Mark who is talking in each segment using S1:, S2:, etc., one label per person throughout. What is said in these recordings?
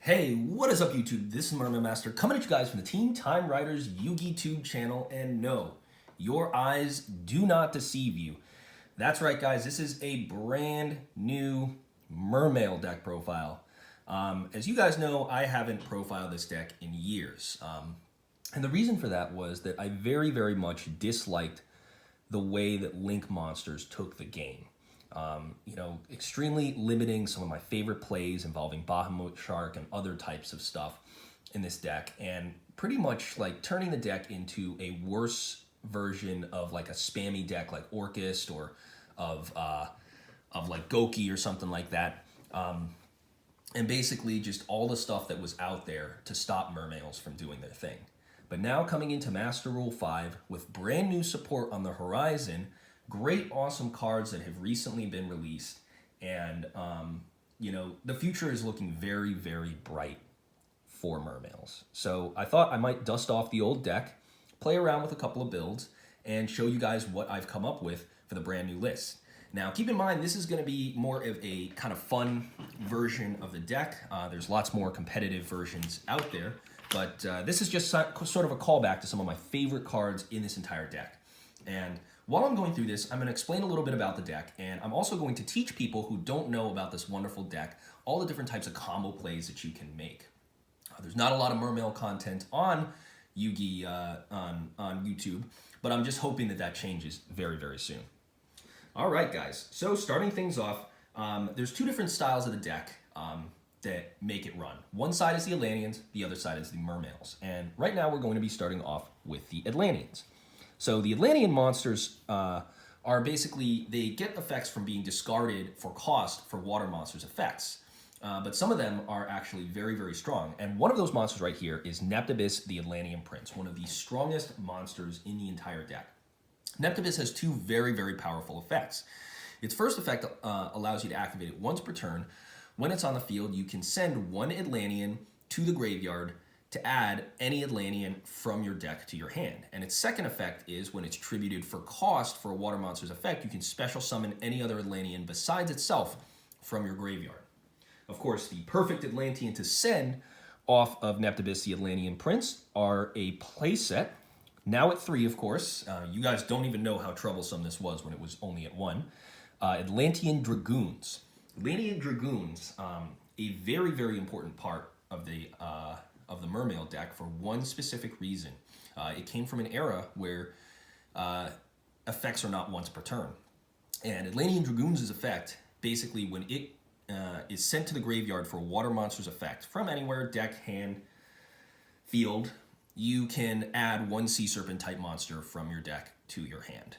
S1: Hey, what is up YouTube? This is Mermail Master coming at you guys from the Team Time Riders Yugioh channel, and no, your eyes do not deceive you. That's right guys, this is a brand new Mermail deck profile. As you guys know, I haven't profiled this deck in years. And the reason for that was that I very much disliked the way that Link monsters took the game. Extremely limiting some of my favorite plays involving Bahamut Shark and other types of stuff in this deck, and pretty much like turning the deck into a worse version of like a spammy deck like Orcust or of like Goki or something like that. And basically just all the stuff that was out there to stop Mermails from doing their thing. But now coming into Master Rule 5 with brand new support on the horizon, great, awesome cards that have recently been released, and the future is looking very bright for Mermails. So I thought I might dust off the old deck, play around with a couple of builds, and show you guys what I've come up with for the brand new list. Now keep in mind, this is going to be more of a kind of fun version of the deck. There's lots more competitive versions out there, but this is just sort of a callback to some of my favorite cards in this entire deck. And while I'm going through this, I'm going to explain a little bit about the deck, and I'm also going to teach people who don't know about this wonderful deck all the different types of combo plays that you can make. There's not a lot of Mermail content on Yugioh on YouTube, but I'm just hoping that that changes very soon. All right, guys. So starting things off, there's two different styles of the deck that make it run. One side is the Atlanteans, the other side is the Mermails. And right now we're going to be starting off with the Atlanteans. So the Atlantean monsters are basically, they get effects from being discarded for cost for water monsters effects. But some of them are actually very strong. And one of those monsters right here is Neptibus, the Atlantean Prince, one of the strongest monsters in the entire deck. Neptibus has two very powerful effects. Its first effect allows you to activate it once per turn. When it's on the field, you can send one Atlantean to the graveyard to add any Atlantean from your deck to your hand. And its second effect is when it's tributed for cost for a water monster's effect, you can special summon any other Atlantean besides itself from your graveyard. Of course, the perfect Atlantean to send off of Neptibus, the Atlantean Prince, are a playset. Now at 3, of course. You guys don't even know how troublesome this was when it was only at 1. Atlantean Dragoons. Atlantean Dragoons, a very important part of the Mermail deck for one specific reason. It came from an era where effects are not once per turn. And Atlantean Dragoons' effect, basically when it is sent to the graveyard for a water monster's effect, from anywhere, deck, hand, field, you can add one Sea Serpent type monster from your deck to your hand.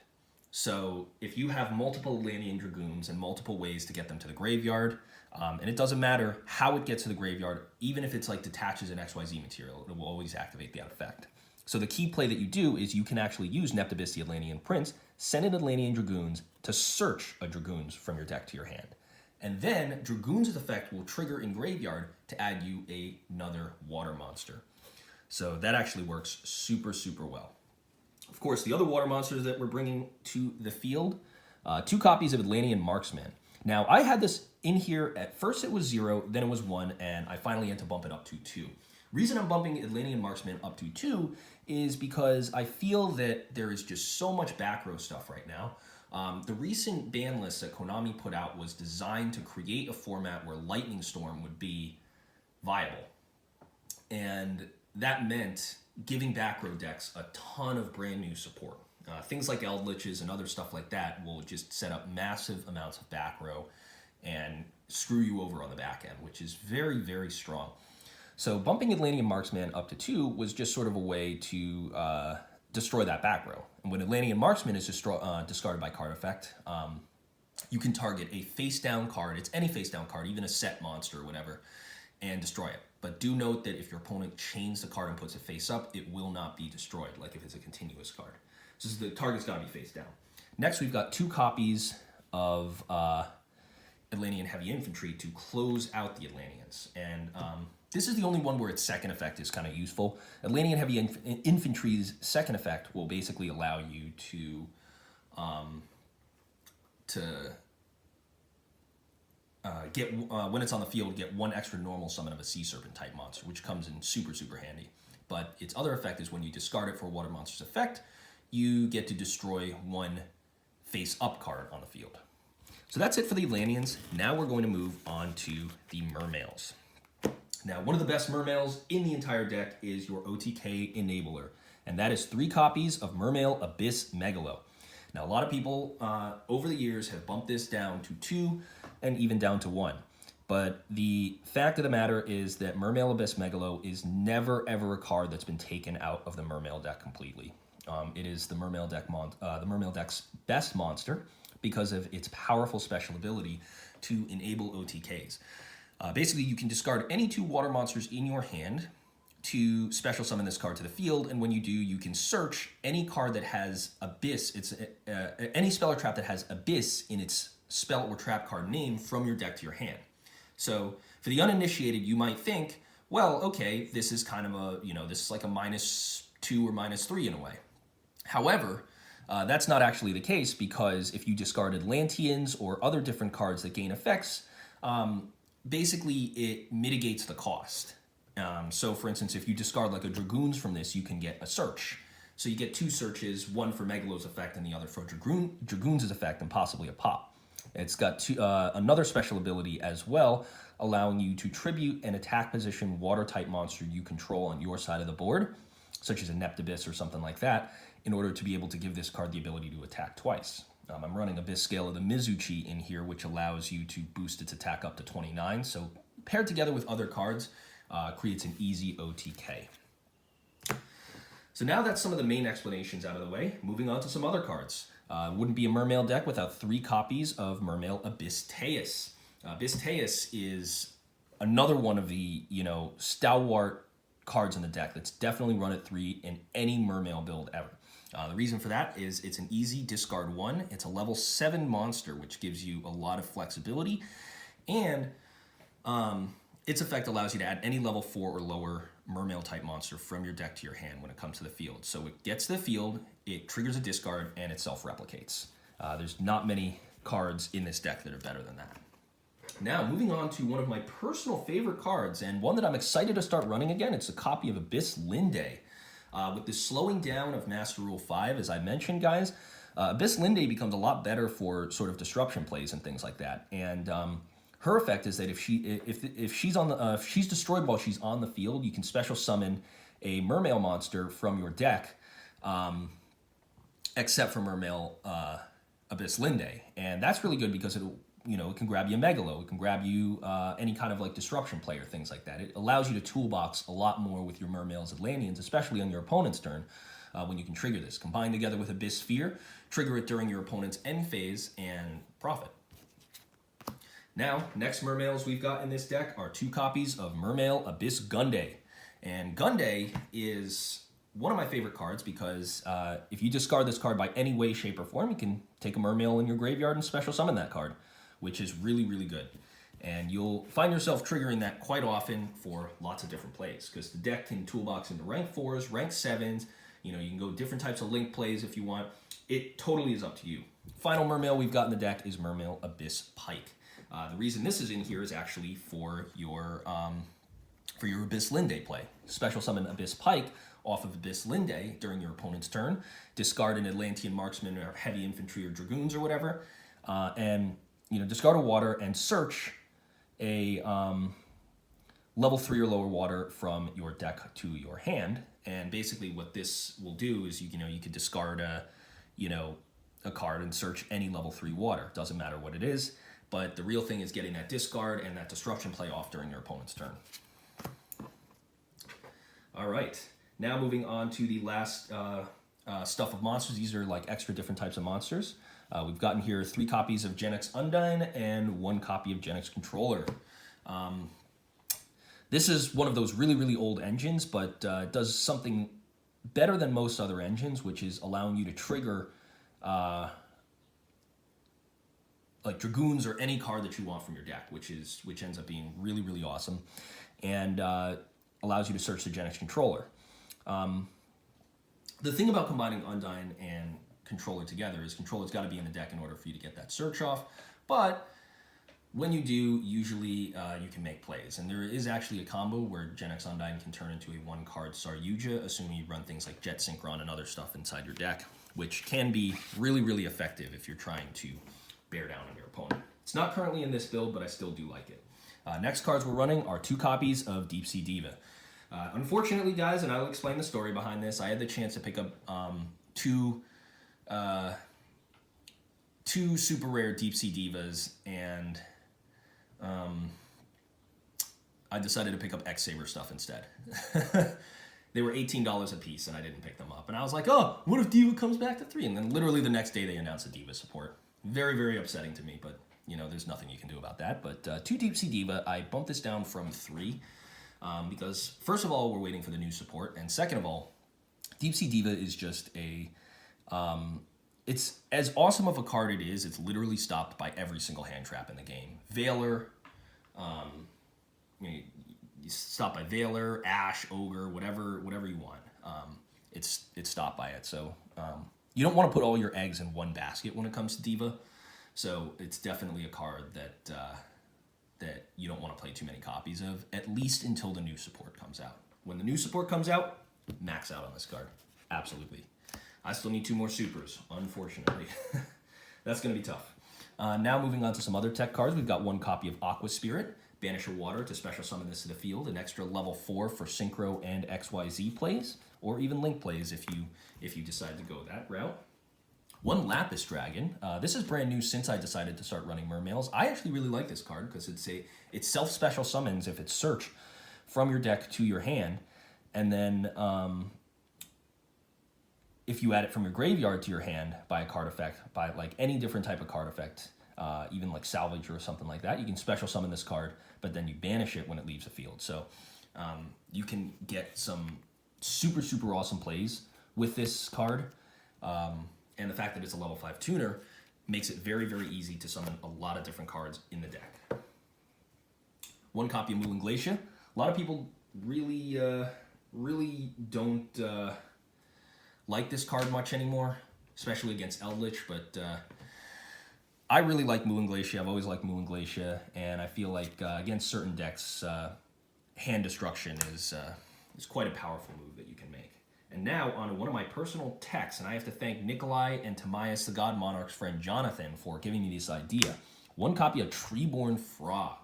S1: So if you have multiple Atlantean Dragoons and multiple ways to get them to the graveyard, and it doesn't matter how it gets to the graveyard, even if it's like detaches an XYZ material, it will always activate that effect. So the key play that you do is you can actually use Neptibus, the Atlantean Prince, send in Atlantean Dragoons to search a Dragoons from your deck to your hand. And then Dragoons' effect will trigger in graveyard to add you another water monster. So that actually works super well. Of course, the other water monsters that we're bringing to the field, 2 copies of Atlantean Marksman. Now, I had this in here, at first it was 0, then it was 1, and I finally had to bump it up to 2. Reason I'm bumping Atlantean Marksman up to 2 is because I feel that there is just so much back row stuff right now. The recent ban list that Konami put out was designed to create a format where Lightning Storm would be viable. And that meant giving back row decks a ton of brand new support. Things like Eldliches and other stuff like that will just set up massive amounts of back row and screw you over on the back end, which is very strong. So bumping Atlantean Marksman up to 2 was just sort of a way to destroy that back row. And when Atlantean Marksman is discarded by card effect, you can target a face down card, it's any face down card, even a set monster or whatever, and destroy it. But do note that if your opponent chains the card and puts it face up, it will not be destroyed, like if it's a continuous card. So the target's got to be face down. Next, we've got 2 copies of Atlantean Heavy Infantry to close out the Atlanteans. And this is the only one where its second effect is kind of useful. Atlantean Heavy Infantry's second effect will basically allow you to when it's on the field, get one extra normal summon of a Sea Serpent type monster, which comes in super, super handy. But its other effect is when you discard it for a water monster's effect, you get to destroy one face-up card on the field. So that's it for the Atlanteans. Now we're going to move on to the Mermails. Now, one of the best Mermails in the entire deck is your OTK Enabler, and that is 3 copies of Mermail Abyss Megalo. Now, a lot of people over the years have bumped this down to 2 and even down to 1. But the fact of the matter is that Mermail Abyss Megalo is never, ever a card that's been taken out of the Mermail deck completely. It is the Mermail deck's best monster because of its powerful special ability to enable OTKs. Basically, you can discard any 2 water monsters in your hand to special summon this card to the field, and when you do, you can search any card that has Abyss, any spell or trap that has Abyss in its spell or trap card name from your deck to your hand. So for the uninitiated, you might think, well, okay, this is kind of a, this is like a -2 or -3 in a way. However, that's not actually the case, because if you discard Atlanteans or other different cards that gain effects, basically it mitigates the cost. So for instance, if you discard like a Dragoons from this, you can get a search. So you get 2 searches, one for Megalo's effect and the other for Dragoons' effect, and possibly a pop. It's got another special ability as well, allowing you to tribute an attack position water-type monster you control on your side of the board, such as a Neptabyss or something like that, in order to be able to give this card the ability to attack twice. I'm running Abyss Scale of the Mizuchi in here, which allows you to boost its attack up to 29, so paired together with other cards, creates an easy OTK. So now that's some of the main explanations out of the way, moving on to some other cards. Wouldn't be a Mermail deck without 3 copies of Mermail Abyss Teus. Abyss Teus is another one of the, stalwart cards in the deck that's definitely run at 3 in any Mermail build ever. The reason for that is it's an easy discard 1. It's a level 7 monster, which gives you a lot of flexibility, and its effect allows you to add any level 4 or lower Mermail type monster from your deck to your hand when it comes to the field. So it gets to the field, it triggers a discard, and it self-replicates. There's not many cards in this deck that are better than that. Now, moving on to one of my personal favorite cards, and one that I'm excited to start running again. It's a copy of Abyss Linde. With the slowing down of Master Rule 5, as I mentioned, guys, Abyss Linde becomes a lot better for sort of disruption plays and things like that. And her effect is that if she's destroyed while she's on the field, you can special summon a Mermail monster from your deck, except for Mermail Abyss Linde. And that's really good because it can grab you a Megalo, it can grab you any kind of like disruption play or things like that. It allows you to toolbox a lot more with your Mermails Atlanteans, especially on your opponent's turn, when you can trigger this. Combine together with Abyss Sphere, trigger it during your opponent's end phase, and profit. Now, next Mermails we've got in this deck are 2 copies of Mermail Abyss Gunday. And Gunday is one of my favorite cards because if you discard this card by any way, shape, or form, you can take a Mermail in your graveyard and special summon that card, which is really, really good. And you'll find yourself triggering that quite often for lots of different plays, because the deck can toolbox into rank 4s, rank 7s, you can go different types of link plays if you want. It totally is up to you. Final Mermail we've got in the deck is Mermail Abyss Pike. The reason this is in here is actually for your Abyss Linde play. Special summon Abyss Pike off of Abyss Linde during your opponent's turn, discard an Atlantean marksman or heavy infantry or dragoons or whatever, and discard a water and search a level 3 or lower water from your deck to your hand. And basically what this will do is you could discard a card and search any level 3 water. Doesn't matter what it is, but the real thing is getting that discard and that disruption play off during your opponent's turn. All right, now moving on to the last stuff of monsters. These are like extra different types of monsters. We've gotten here 3 copies of Genex Undyne and 1 copy of Genex Controller. This is one of those really, really old engines, but it does something better than most other engines, which is allowing you to trigger like Dragoons or any card that you want from your deck, which ends up being really, really awesome, and allows you to search the Genex Controller. The thing about combining Undyne and Controller together is Controller's got to be in the deck in order for you to get that search off, but when you do, usually you can make plays. And there is actually a combo where Genex Undyne can turn into a one-card Yugioh, assuming you run things like Jet Synchron and other stuff inside your deck, which can be really, really effective if you're trying to bear down on your opponent. It's not currently in this build, but I still do like it. Next cards we're running are 2 copies of Deep Sea Diva. Unfortunately, guys, and I will explain the story behind this, I had the chance to pick up two super rare Deep Sea Divas, and I decided to pick up X-Saber stuff instead. They were $18 a piece, and I didn't pick them up. And I was like, oh, what if Diva comes back to 3? And then literally the next day they announced a Diva support. Very, very upsetting to me, but you know, there's nothing you can do about that. But 2 Deep Sea Diva, I bumped this down from 3 because first of all, we're waiting for the new support. And second of all, Deep Sea Diva is just a... it's as awesome of a card it is, it's literally stopped by every single hand trap in the game. Veiler, you stop by Veiler, Ash, Ogre, whatever you want. It's stopped by it. So you don't want to put all your eggs in one basket when it comes to Diva. So it's definitely a card that that you don't want to play too many copies of, at least until the new support comes out. When the new support comes out, max out on this card. Absolutely. I still need 2 more supers, unfortunately. That's going to be tough. Now moving on to some other tech cards. We've got 1 copy of Aqua Spirit. Banish a water to special summon this to the field. An extra level 4 for synchro and XYZ plays, or even link plays if you decide to go that route. 1 Lapis Dragon. This is brand new since I decided to start running Mermails. I actually really like this card because it self-special summons if it's search from your deck to your hand, and then if you add it from your graveyard to your hand by a card effect, by like any different type of card effect, even like salvage or something like that, you can special summon this card, but then you banish it when it leaves the field. So you can get some super, super awesome plays with this card. And the fact that it's a level 5 tuner makes it very, very easy to summon a lot of different cards in the deck. 1 copy of Moulin Glacier. A lot of people really, really don't like this card much anymore, especially against Eldritch, but I really like Moulin Glacier. I've always liked Moulin Glacier, and I feel like against certain decks, hand destruction is quite a powerful move that you can make. And now on to one of my personal techs, and I have to thank Nikolai and Timaeus, the God Monarch's friend Jonathan, for giving me this idea. 1 copy of Treeborn Frog.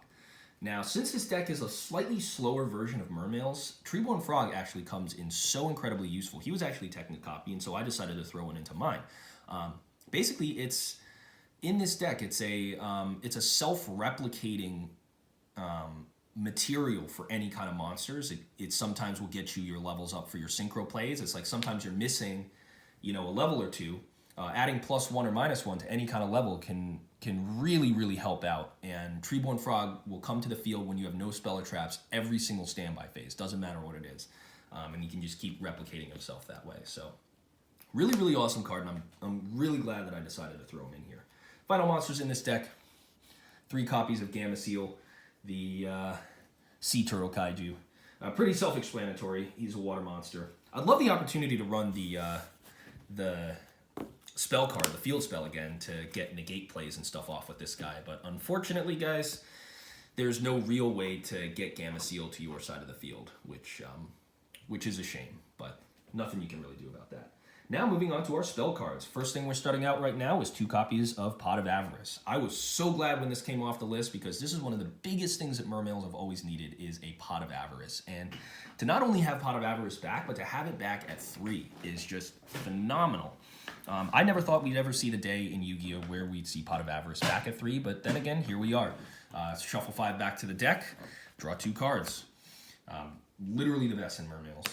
S1: Now, since this deck is a slightly slower version of Mermails, Treeborn Frog actually comes in so incredibly useful. He was actually a Technic copy, and so I decided to throw one into mine. Basically, it's in this deck. It's a self-replicating material for any kind of monsters. It sometimes will get you your levels up for your synchro plays. It's like sometimes you're missing, a level or 2. Adding +1 or -1 to any kind of level can really, really help out. And Treeborn Frog will come to the field when you have no spell or traps every single standby phase. Doesn't matter what it is. And he can just keep replicating himself that way. So really, really awesome card, and I'm really glad that I decided to throw him in here. Final monsters in this deck. 3 copies of Gamma Seal, the Sea Turtle Kaiju. Pretty self-explanatory. He's a water monster. I'd love the opportunity to run the spell card, the field spell again, to get negate plays and stuff off with this guy. But unfortunately, guys, there's no real way to get Gamma Seal to your side of the field, which is a shame, but nothing you can really do about that. Now moving on to our spell cards. First thing we're starting out right now is 2 copies of Pot of Avarice. I was so glad when this came off the list because this is one of the biggest things that Mermails have always needed is a Pot of Avarice. And to not only have Pot of Avarice back, but to have it back at 3 is just phenomenal. I never thought we'd ever see the day in Yu-Gi-Oh! Where we'd see Pot of Avarice back at 3, but then again, here we are. Shuffle 5 back to the deck, draw 2 cards. Literally the best in Mermails.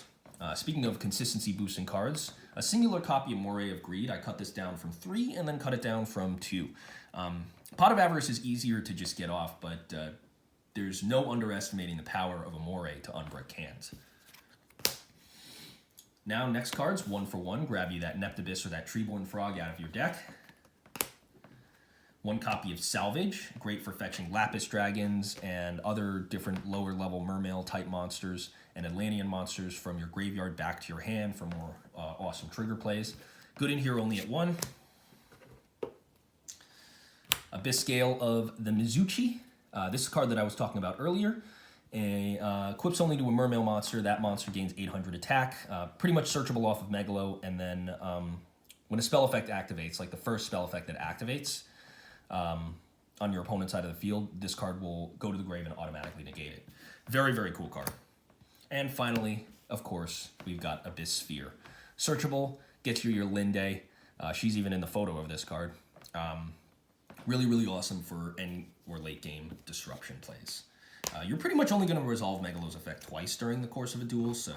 S1: Speaking of consistency boosting cards, a singular copy of Moray of Greed. I cut this down from 3 and then cut it down from 2. Pot of Avarice is easier to just get off, but there's no underestimating the power of a Moray to unbrick hands. Now, next cards, 1 for 1. Grab you that Neptibus or that Treeborn Frog out of your deck. 1 copy of Salvage, great for fetching Lapis Dragons and other different lower level Mermail type monsters and Atlantean monsters from your graveyard back to your hand for more awesome trigger plays. Good in here only at 1. Abyss Scale of the Mizuchi. This is a card that I was talking about earlier. Equips only to a Mermail monster. That monster gains 800 attack. Pretty much searchable off of Megalo. And then when a spell effect activates, like the first spell effect that activates on your opponent's side of the field, this card will go to the grave and automatically negate it. Very, very cool card. And finally, of course, we've got Abyss Sphere. Searchable, gets you your Linde. She's even in the photo of this card. Really, really awesome for any or late game disruption plays. You're pretty much only going to resolve Megalo's effect twice during the course of a duel, so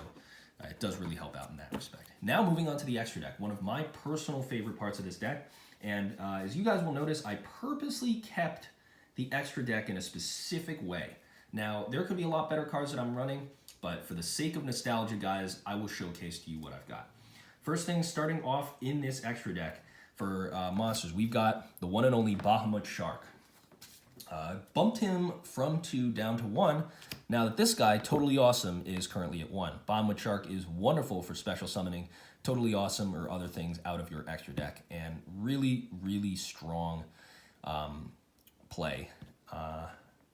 S1: it does really help out in that respect. Now moving on to the extra deck, one of my personal favorite parts of this deck, and as you guys will notice, I purposely kept the extra deck in a specific way. Now, there could be a lot better cards that I'm running, but for the sake of nostalgia, guys, I will showcase to you what I've got. First thing, starting off in this extra deck for monsters, we've got the one and only Bahamut Shark. Bumped him from 2 down to 1. Now that this guy, Totally Awesome, is currently at 1. Bahamut Shark is wonderful for special summoning Totally Awesome or other things out of your extra deck, and really, really strong play.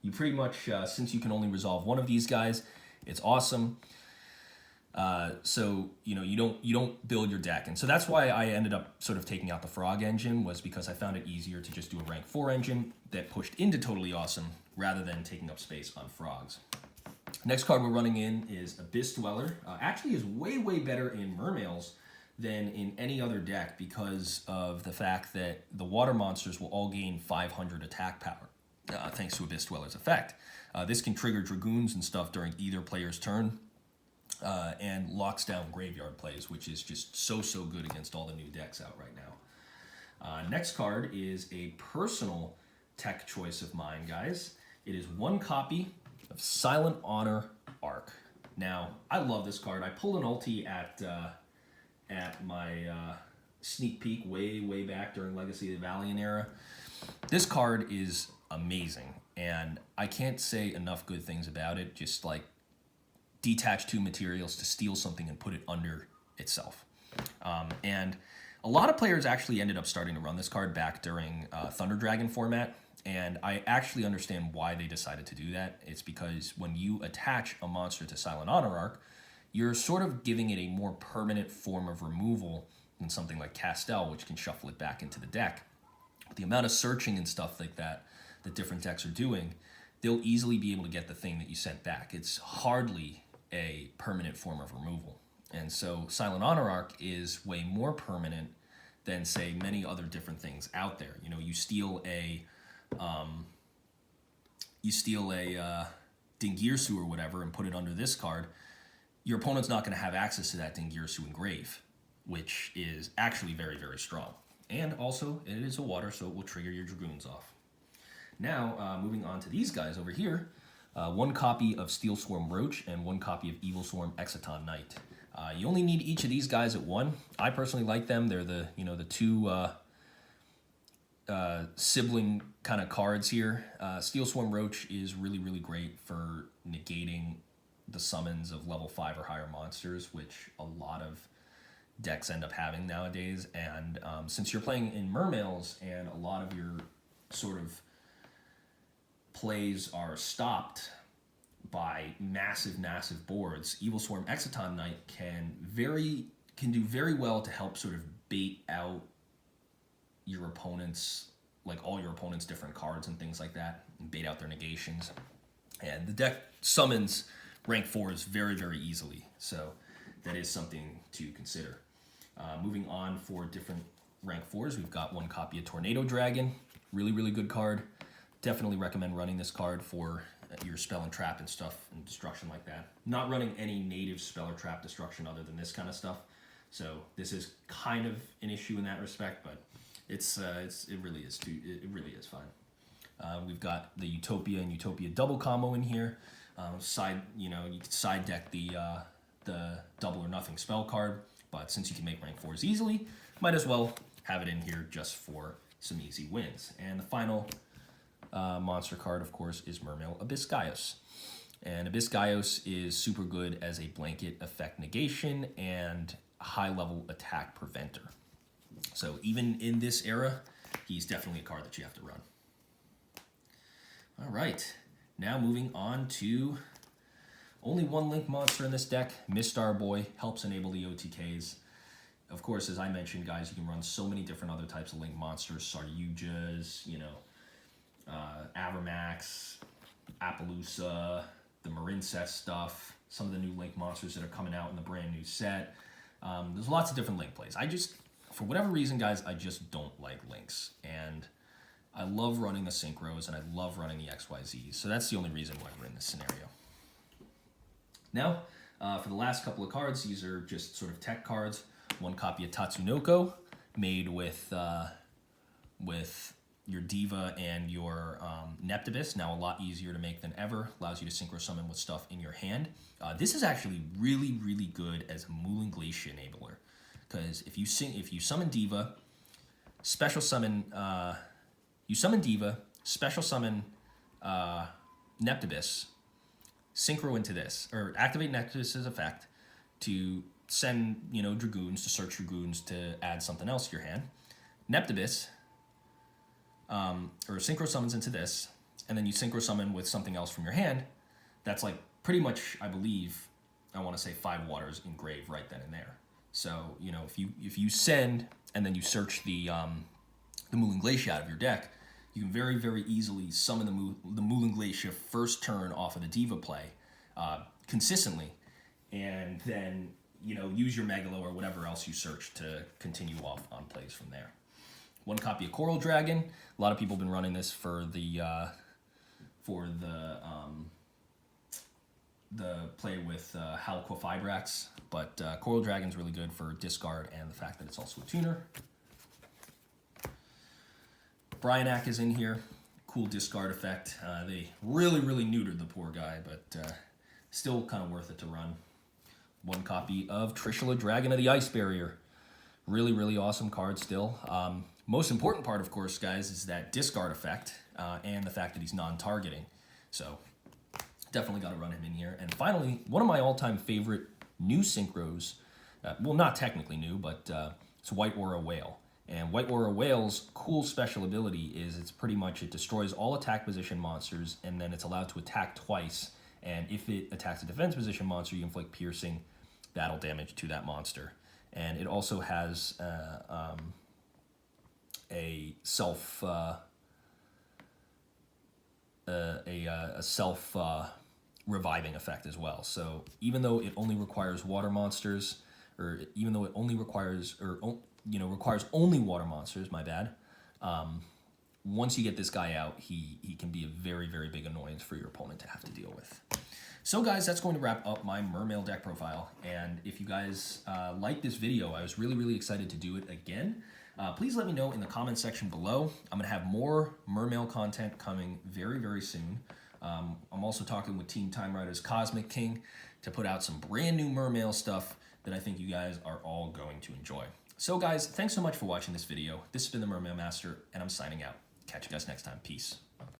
S1: You pretty much, since you can only resolve one of these guys, it's awesome. So you don't build your deck, and so that's why I ended up sort of taking out the Frog engine, was because I found it easier to just do a rank 4 engine that pushed into Totally Awesome rather than taking up space on frogs. Next card we're running in is Abyss Dweller. Actually is way better in Mermails than in any other deck because of the fact that the water monsters will all gain 500 attack power thanks to Abyss Dweller's effect. This can trigger Dragoons and stuff during either player's turn. And locks down graveyard plays, which is just so good against all the new decks out right now. Next card is a personal tech choice of mine, guys. It is one copy of Silent Honor Arc. Now, I love this card. I pulled an ulti at my sneak peek way back during Legacy of the Valiant era. This card is amazing, and I can't say enough good things about it. Just like detach 2 materials to steal something and put it under itself. And a lot of players actually ended up starting to run this card back during Thunder Dragon format, and I actually understand why they decided to do that. It's because when you attach a monster to Silent Honor Arc, you're sort of giving it a more permanent form of removal than something like Castel, which can shuffle it back into the deck. With the amount of searching and stuff like that different decks are doing, they'll easily be able to get the thing that you sent back. It's hardly a permanent form of removal. And so Silent Honor Arc is way more permanent than, say, many other different things out there. You steal a Dingirsu or whatever and put it under this card, your opponent's not going to have access to that Dingirsu engrave, which is actually very strong. And also, it is a water, so it will trigger your Dragoons off. Now, moving on to these guys over here, one copy of Steel Swarm Roach and one copy of Evil Swarm Exciton Knight. You only need each of these guys at 1. I personally like them. They're the two sibling kind of cards here. Steel Swarm Roach is really great for negating the summons of level 5 or higher monsters, which a lot of decks end up having nowadays. And since you're playing in Mermails and a lot of your sort of plays are stopped by massive boards, Evil Swarm Exciton Knight can do very well to help sort of bait out your opponents, like all your opponents' different cards and things like that, and bait out their negations. And the deck summons rank 4s very easily, so that is something to consider. Moving on for different rank 4s, we've got one copy of Tornado Dragon, really good card. Definitely recommend running this card for your spell and trap and stuff and destruction like that. Not running any native spell or trap destruction other than this kind of stuff. So this is kind of an issue in that respect, but it really is fine. We've got the Utopia and Utopia double combo in here. You can side deck the double or nothing spell card, but since you can make rank 4s easily, might as well have it in here just for some easy wins. And the final monster card, of course, is Mermail Abyss Gaios. And Abyss Gaios is super good as a blanket effect negation and high-level attack preventer. So even in this era, he's definitely a card that you have to run. All right, now moving on to only one link monster in this deck. Mistar Boy helps enable the OTKs. Of course, as I mentioned, guys, you can run so many different other types of link monsters. Saryujas, Avermax, Appaloosa, the Marincess stuff, some of the new link monsters that are coming out in the brand new set. There's lots of different link plays. For whatever reason, guys, I just don't like links. And I love running the synchros, and I love running the XYZs. So that's the only reason why we're in this scenario. Now, for the last couple of cards, these are just sort of tech cards. One copy of Tatsunoko, made with your Diva and your Neptibus. Now a lot easier to make than ever. Allows you to synchro summon with stuff in your hand. This is actually really, really good as a Moulin Glacier enabler. Because if you summon Diva, special summon, you summon Diva, special summon Neptibus, synchro into this, or activate Neptibus's effect to send, Dragoons, to search Dragoons to add something else to your hand. Neptibus, or synchro summons into this, and then you synchro summon with something else from your hand. That's like pretty much, I believe, I want to say 5 waters engrave right then and there. So, if you send and then you search the Moulin Glacier out of your deck, you can very, very easily summon the Moulin Glacier first turn off of the Diva play consistently, and then use your Megalo or whatever else you search to continue off on plays from there. One copy of Coral Dragon. A lot of people have been running this for the play with Halqua Fibrax, but Coral Dragon's really good for discard and the fact that it's also a tuner. Bryanak is in here. Cool discard effect. They really, really neutered the poor guy, but still kind of worth it to run. One copy of Trishula, Dragon of the Ice Barrier. Really, really awesome card still. Most important part, of course, guys, is that discard effect and the fact that he's non-targeting. So definitely got to run him in here. And finally, one of my all-time favorite new synchros, well, not technically new, but it's White Aura Whale. And White Aura Whale's cool special ability is it destroys all attack position monsters, and then it's allowed to attack twice. And if it attacks a defense position monster, you inflict piercing battle damage to that monster. And it also has a self reviving effect as well. So even though it only requires water monsters, or even though it only requires only water monsters, my bad. Once you get this guy out, he can be a very, very big annoyance for your opponent to have to deal with. So guys, that's going to wrap up my Mermail deck profile. And if you guys like this video, I was really, really excited to do it again. Please let me know in the comment section below. I'm going to have more Mermail content coming very, very soon. I'm also talking with Team Time Riders Cosmic King to put out some brand new Mermail stuff that I think you guys are all going to enjoy. So guys, thanks so much for watching this video. This has been the Mermail Master, and I'm signing out. Catch you guys next time. Peace.